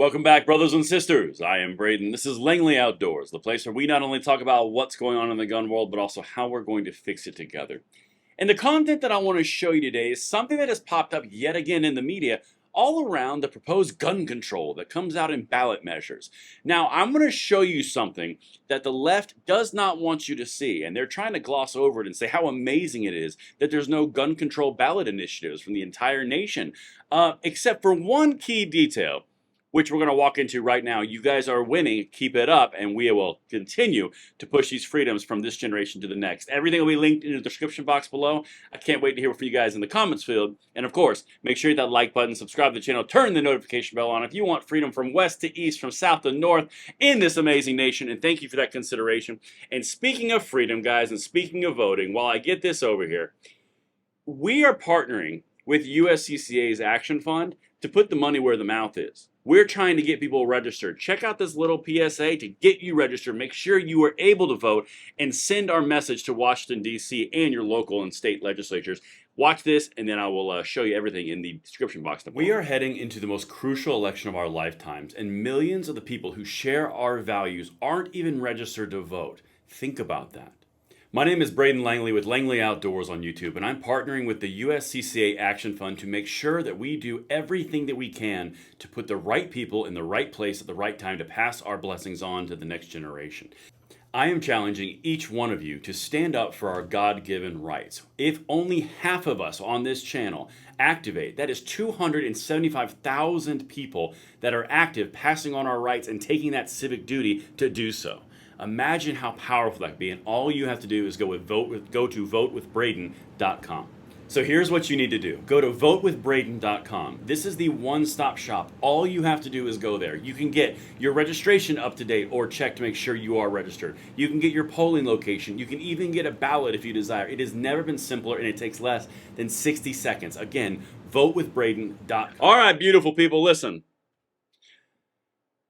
Welcome back, brothers and sisters. I am Braden. This is Langley Outdoors, the place where we not only talk about what's going on in the gun world, but also how we're going to fix it together. And the content that I want to show you today is something that has popped up yet again in the media all around the proposed gun control that comes out in ballot measures. Now, I'm going to show you something that the left does not want you to see, and they're trying to gloss over it and say how amazing it is that there's no gun control ballot initiatives from the entire nation, except for one key detail, which we're going to walk into right now. You guys are winning. Keep it up, and we will continue to push these freedoms from this generation to the next. Everything will be linked in the description box below. I can't wait to hear from you guys in the comments field. And of course, make sure you hit that like button, subscribe to the channel, turn the notification bell on if you want freedom from west to east, from south to north in this amazing nation. And thank you for that consideration. And speaking of freedom, guys, and speaking of voting, while I get this over here, we are partnering with USCCA's Action Fund to put the money where the mouth is. We're trying to get people registered. Check out this little PSA to get you registered. Make sure you are able to vote and send our message to Washington, D.C. and your local and state legislatures. Watch this, and then I will show you everything in the description box. We are heading into the most crucial election of our lifetimes, and millions of the people who share our values aren't even registered to vote. Think about that. My name is Braden Langley with Langley Outdoors on YouTube, and I'm partnering with the USCCA Action Fund to make sure that we do everything that we can to put the right people in the right place at the right time to pass our blessings on to the next generation. I am challenging each one of you to stand up for our God-given rights. If only half of us on this channel activate, that is 275,000 people that are active, passing on our rights and taking that civic duty to do so. Imagine how powerful that could be, and all you have to do is go to votewithbraden.com. So here's what you need to do. Go to votewithbraden.com. This is the one-stop shop. All you have to do is go there. You can get your registration up to date or check to make sure you are registered. You can get your polling location. You can even get a ballot if you desire. It has never been simpler, and it takes less than 60 seconds. Again, votewithbraden.com. All right, beautiful people, listen.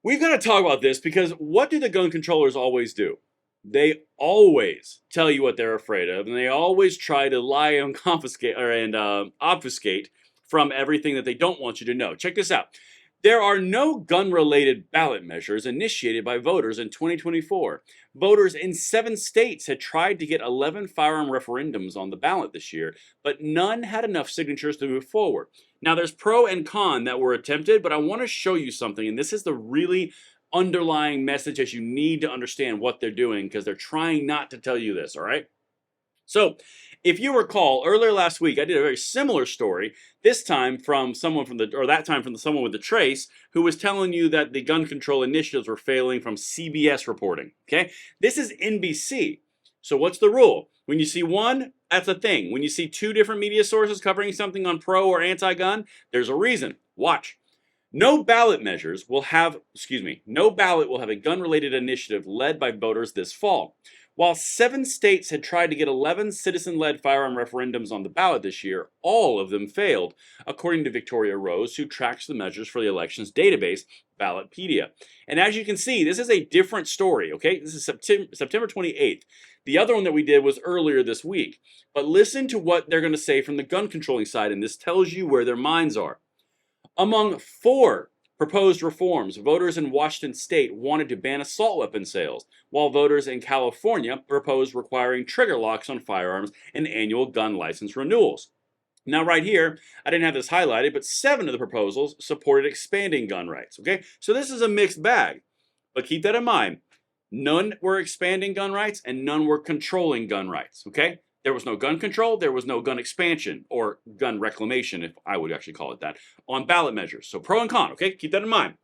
We've got to talk about this because what do the gun controllers always do? They always tell you what they're afraid of, and they always try to lie and confiscate and obfuscate from everything that they don't want you to know. Check this out. There are no gun-related ballot measures initiated by voters in 2024. Voters in 7 states had tried to get 11 firearm referendums on the ballot this year, but none had enough signatures to move forward. Now, there's pro and con that were attempted, but I want to show you something, and this is the really underlying message as you need to understand what they're doing because they're trying not to tell you this, all right? So, if you recall, earlier last week, I did a very similar story, this time from someone from someone with the trace, who was telling you that the gun control initiatives were failing from CBS reporting, okay? This is NBC. So what's the rule? When you see one, that's a thing. When you see 2 different media sources covering something on pro or anti-gun, there's a reason. Watch. No ballot will have a gun-related initiative led by voters this fall. While 7 states had tried to get 11 citizen-led firearm referendums on the ballot this year, all of them failed, according to Victoria Rose, who tracks the measures for the elections database, Ballotpedia. And as you can see, this is a different story, okay? This is September 28th. The other one that we did was earlier this week. But listen to what they're going to say from the gun controlling side, and this tells you where their minds are. Among 4 proposed reforms, voters in Washington state wanted to ban assault weapon sales, while voters in California proposed requiring trigger locks on firearms and annual gun license renewals. Now right here, I didn't have this highlighted, but 7 of the proposals supported expanding gun rights, okay? So this is a mixed bag, but keep that in mind. None were expanding gun rights and none were controlling gun rights, okay? There was no gun control, there was no gun expansion, or gun reclamation, if I would actually call it that, on ballot measures. So pro and con, okay? Keep that in mind.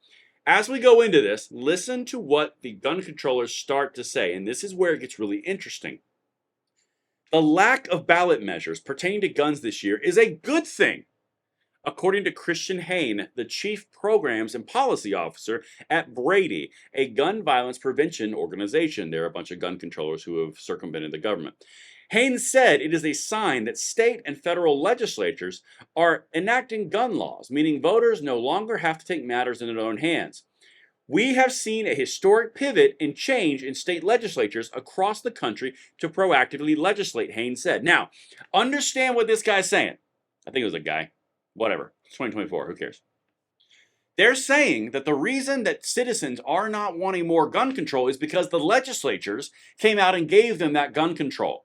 As we go into this, listen to what the gun controllers start to say, and this is where it gets really interesting. The lack of ballot measures pertaining to guns this year is a good thing, according to Christian Hain, the Chief Programs and Policy Officer at Brady, a gun violence prevention organization. There are a bunch of gun controllers who have circumvented the government. Haynes said it is a sign that state and federal legislatures are enacting gun laws, meaning voters no longer have to take matters in their own hands. We have seen a historic pivot and change in state legislatures across the country to proactively legislate, Haynes said. Now, understand what this guy's saying. I think it was a guy. Whatever. It's 2024. Who cares? They're saying that the reason that citizens are not wanting more gun control is because the legislatures came out and gave them that gun control.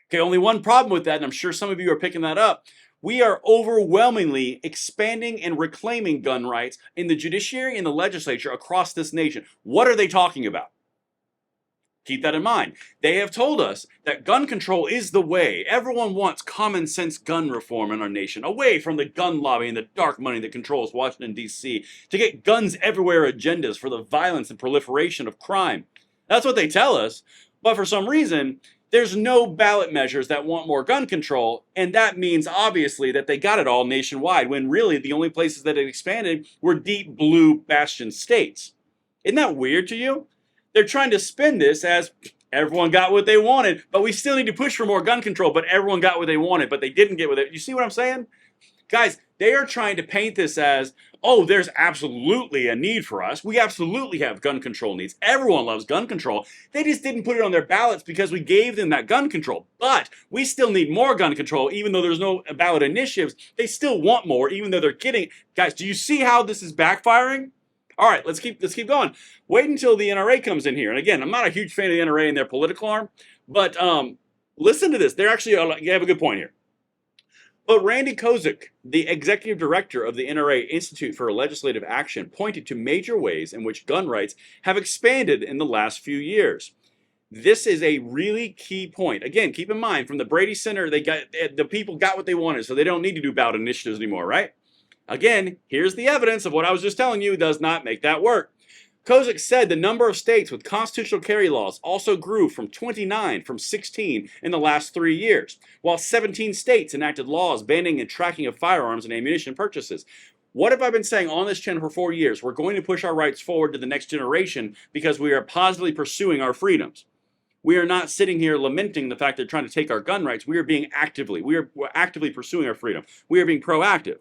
Okay, only one problem with that, and I'm sure some of you are picking that up. We are overwhelmingly expanding and reclaiming gun rights in the judiciary and the legislature across this nation. What are they talking about? Keep that in mind. They have told us that gun control is the way. Everyone wants common sense gun reform in our nation, away from the gun lobby and the dark money that controls Washington, D.C., to get guns everywhere agendas for the violence and proliferation of crime. That's what they tell us. But for some reason, there's no ballot measures that want more gun control, and that means obviously that they got it all nationwide, when really the only places that it expanded were deep blue bastion states. Isn't that weird to you? They're trying to spin this as everyone got what they wanted, but we still need to push for more gun control, but everyone got what they wanted, but they didn't get what they... You see what I'm saying? Guys, they are trying to paint this as, oh, there's absolutely a need for us. We absolutely have gun control needs. Everyone loves gun control. They just didn't put it on their ballots because we gave them that gun control. But we still need more gun control, even though there's no ballot initiatives. They still want more, even though they're getting... Guys, do you see how this is backfiring? All right, let's keep going. Wait until the NRA comes in here. And again, I'm not a huge fan of the NRA and their political arm, but listen to this. They're actually, you have a good point here. But Randy Kozik, the executive director of the NRA Institute for Legislative Action, pointed to major ways in which gun rights have expanded in the last few years. This is a really key point. Again, keep in mind, from the Brady Center, the people got what they wanted, so they don't need to do ballot initiatives anymore, right? Again, here's the evidence of what I was just telling you does not make that work. Kozik said the number of states with constitutional carry laws also grew from 29 from 16 in the last 3 years, while 17 states enacted laws banning and tracking of firearms and ammunition purchases. What have I been saying on this channel for 4 years? We're going to push our rights forward to the next generation because we are positively pursuing our freedoms. We are not sitting here lamenting the fact they're trying to take our gun rights. We're actively pursuing our freedom. We are being proactive.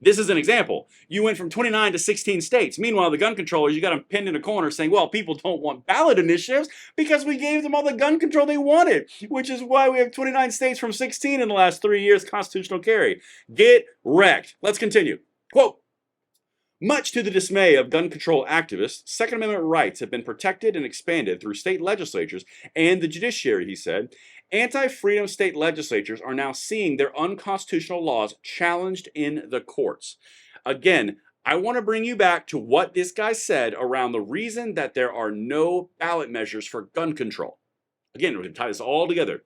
This is an example. You went from 29 to 16 states. Meanwhile, the gun controllers, you got them pinned in a corner saying, well, people don't want ballot initiatives because we gave them all the gun control they wanted, which is why we have 29 states from 16 in the last 3 years constitutional carry. Get wrecked. Let's continue. Quote, much to the dismay of gun control activists, Second Amendment rights have been protected and expanded through state legislatures and the judiciary, he said. Anti-freedom state legislatures are now seeing their unconstitutional laws challenged in the courts. Again, I want to bring you back to what this guy said around the reason that there are no ballot measures for gun control. Again, we're going to tie this all together.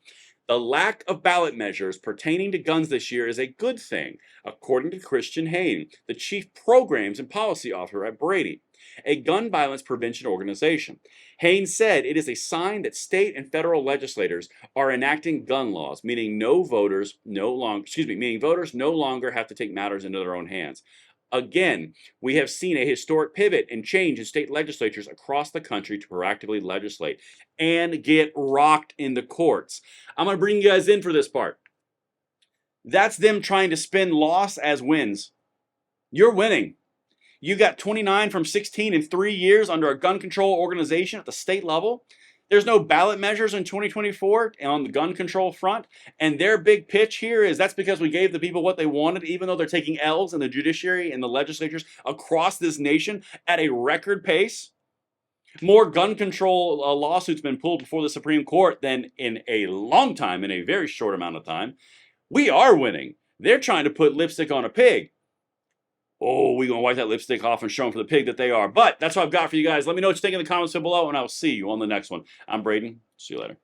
The lack of ballot measures pertaining to guns this year is a good thing, according to Christian Hain, the chief programs and policy officer at Brady, a gun violence prevention organization. Hain said it is a sign that state and federal legislators are enacting gun laws, meaning voters no longer have to take matters into their own hands. Again, we have seen a historic pivot and change in state legislatures across the country to proactively legislate and get rocked in the courts. I'm going to bring you guys in for this part. That's them trying to spin loss as wins. You're winning. You got 29 from 16 in 3 years under a gun control organization at the state level. There's no ballot measures in 2024 on the gun control front. And their big pitch here is that's because we gave the people what they wanted, even though they're taking L's in the judiciary and the legislatures across this nation at a record pace. More gun control lawsuits been pulled before the Supreme Court than in a long time, in a very short amount of time. We are winning. They're trying to put lipstick on a pig. Oh, we're going to wipe that lipstick off and show them for the pig that they are. But that's what I've got for you guys. Let me know what you think in the comments below, and I'll see you on the next one. I'm Braden. See you later.